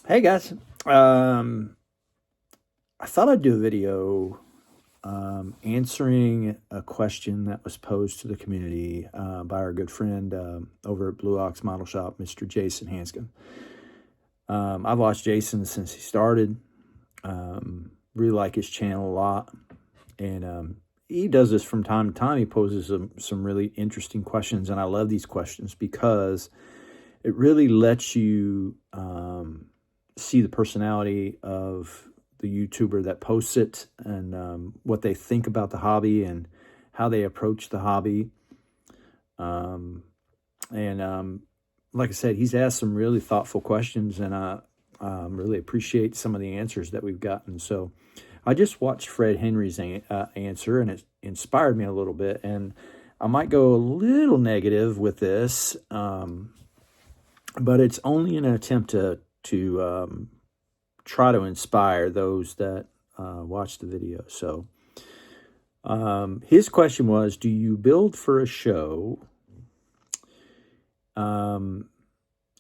Hey guys, I thought I'd do a video answering a question that was posed to the community by our good friend over at Blue Ox Model Shop, Mr. Jason Hanscom. I've watched Jason since he started. Really like his channel a lot, and he does this from time to time. He poses some really interesting questions, and I love these questions because it really lets you see the personality of the YouTuber that posts it, and what they think about the hobby and how they approach the hobby. And like I said, he's asked some really thoughtful questions, and I really appreciate some of the answers that we've gotten. So I just watched Fred Henry's answer, and it inspired me a little bit. And I might go a little negative with this, but it's only an attempt to try to inspire those that watch the video. So his question was, do you build for a show? And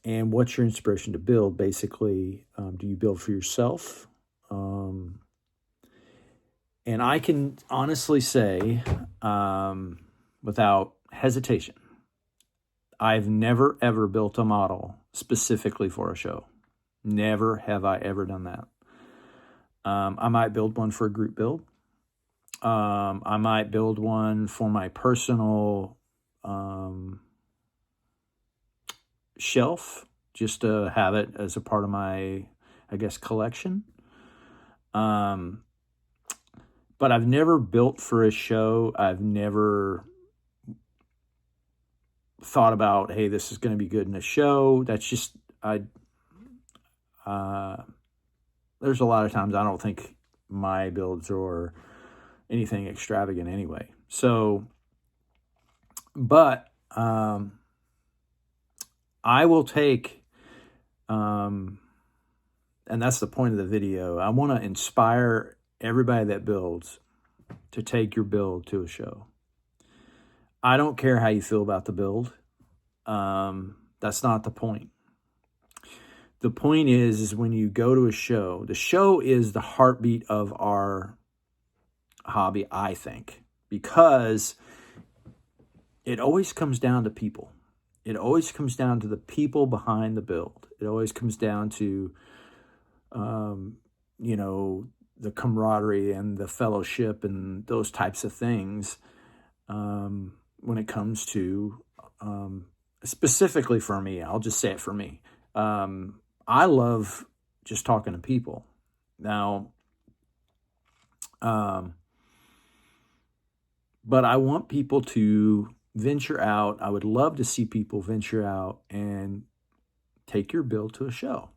what's your inspiration to build? Basically, do you build for yourself? And I can honestly say, without hesitation, I've never, ever built a model specifically for a show. Never have I ever done that. I might build one for a group build. I might build one for my personal shelf, just to have it as a part of my, I guess, collection. But I've never built for a show. I've never thought about, hey, this is going to be good in a show. That's just, there's a lot of times I don't think my builds are anything extravagant anyway. So, but I will take, and that's the point of the video. I want to inspire everybody that builds to take your build to a show. I don't care how you feel about the build. That's not the point. The point is when you go to a show, the show is the heartbeat of our hobby, I think, because it always comes down to people. It always comes down to the people behind the build. It always comes down to, the camaraderie and the fellowship and those types of things when it comes to, specifically for me, I'll just say it for me. I love just talking to people. Now, but I want people to venture out. I would love to see people venture out and take your build to a show.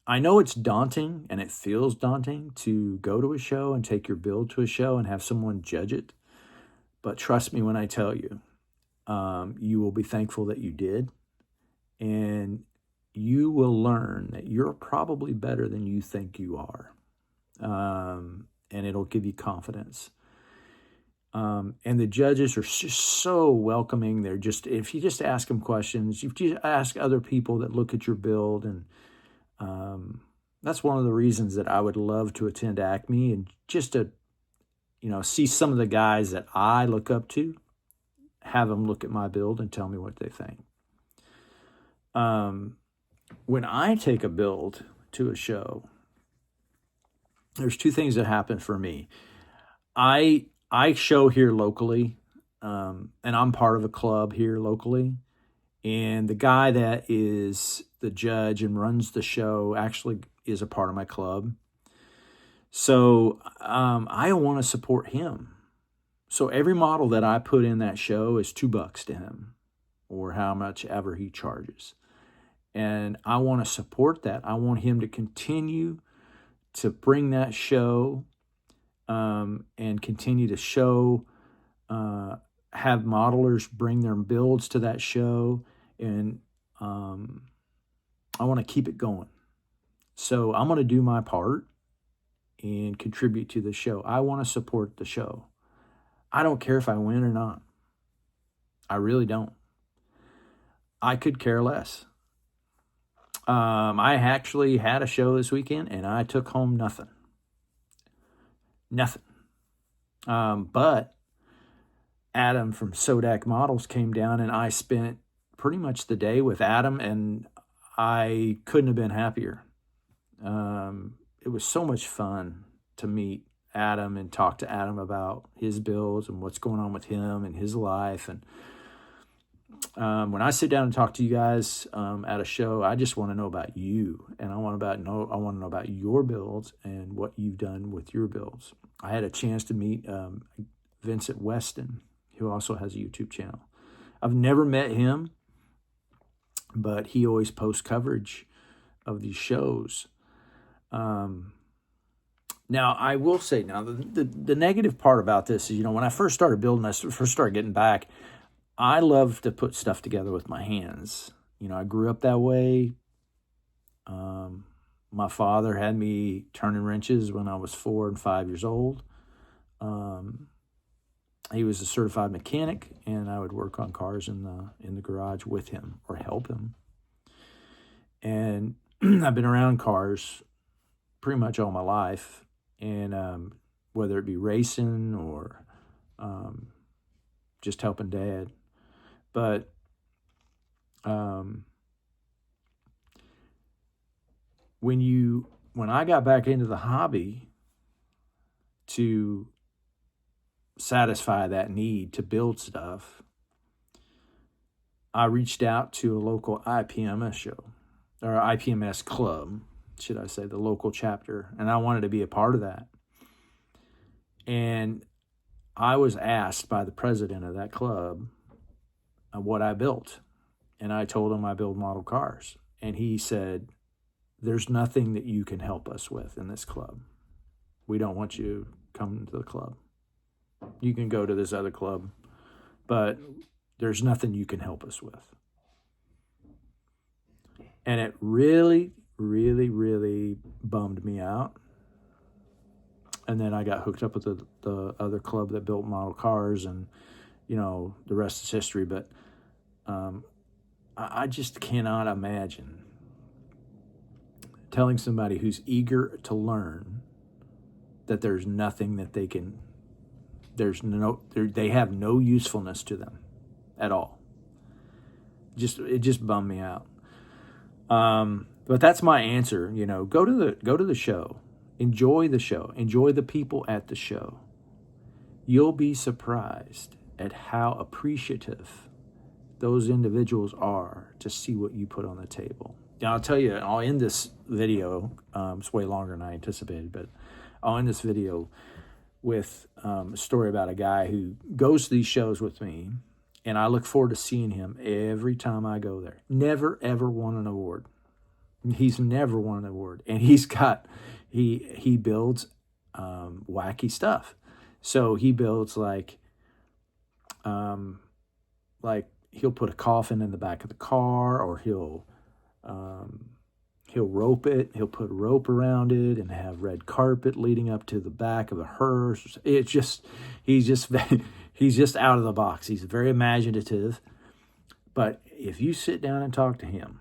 I know it's daunting and it feels daunting to go to a show and take your build to a show and have someone judge it. But trust me when I tell you, you will be thankful that you did. And you will learn that you're probably better than you think you are. And it'll give you confidence. And the judges are just so welcoming. They're just, if you just ask them questions, if you ask other people that look at your build, and that's one of the reasons that I would love to attend Acme, and just to, see some of the guys that I look up to, have them look at my build and tell me what they think. When I take a build to a show, there's two things that happen for me. I show here locally, and I'm part of a club here locally. And the guy that is the judge and runs the show actually is a part of my club. So I want to support him. So every model that I put in that show is $2 to him, or how much ever he charges. And I want to support that. I want him to continue to bring that show, and continue to show, have modelers bring their builds to that show. And I want to keep it going. So I'm going to do my part and contribute to the show. I want to support the show. I don't care if I win or not. I really don't. I could care less. I actually had a show this weekend, and I took home nothing. Nothing. But Adam from Sodak Models came down, and I spent pretty much the day with Adam, and I couldn't have been happier. It was so much fun to meet Adam and talk to Adam about his builds and what's going on with him and his life. And when I sit down and talk to you guys at a show, I just want to know about you, and I want to know about your builds and what you've done with your builds. I had a chance to meet Vincent Weston, who also has a YouTube channel. I've never met him, but he always posts coverage of these shows. Now, I will say, the negative part about this is, when I first started building, I first started getting back, I love to put stuff together with my hands. I grew up that way. My father had me turning wrenches when I was 4 and 5 years old. He was a certified mechanic, and I would work on cars in the garage with him or help him. And I've been around cars pretty much all my life, and whether it be racing or just helping Dad. But when I got back into the hobby to satisfy that need to build stuff, I reached out to a local IPMS show, or IPMS club, should I say, the local chapter, and I wanted to be a part of that. And I was asked by the president of that club what I built, and I told him I build model cars, and he said, "There's nothing that you can help us with in this club. We don't want you coming to the club. You can go to this other club, but there's nothing you can help us with." And it really, really, really bummed me out. And then I got hooked up with the other club that built model cars, and, the rest is history. But I just cannot imagine telling somebody who's eager to learn that there's nothing that they can, they have no usefulness to them at all. It just bummed me out. But that's my answer. Go to the show, enjoy the show, enjoy the people at the show. You'll be surprised at how appreciative those individuals are to see what you put on the table. Now, I'll tell you, I'll end this video. It's way longer than I anticipated, but I'll end this video with a story about a guy who goes to these shows with me, and I look forward to seeing him every time I go there. Never, ever won an award. He's never won an award. And he builds wacky stuff. So he builds like he'll put a coffin in the back of the car, or he'll rope it. He'll put rope around it and have red carpet leading up to the back of a hearse. He's just out of the box. He's very imaginative. But if you sit down and talk to him,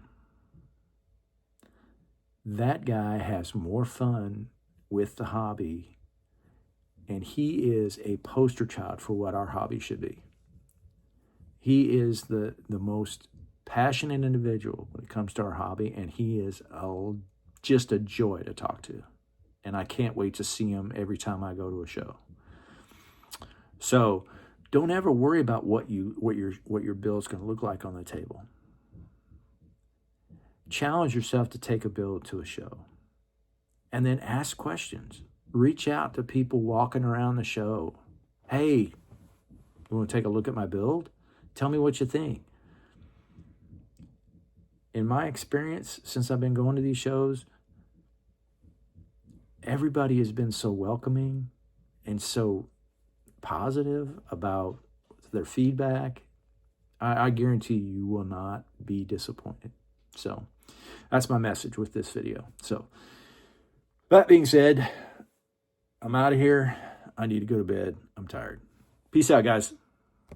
that guy has more fun with the hobby, and he is a poster child for what our hobby should be. He is the most passionate individual when it comes to our hobby, and he is just a joy to talk to. And I can't wait to see him every time I go to a show. So don't ever worry about what your build's going to look like on the table. Challenge yourself to take a build to a show, and then ask questions. Reach out to people walking around the show. Hey, you want to take a look at my build? Tell me what you think. In my experience, since I've been going to these shows, everybody has been so welcoming and so positive about their feedback. I guarantee you will not be disappointed. So that's my message with this video. So that being said, I'm out of here. I need to go to bed. I'm tired. Peace out, guys.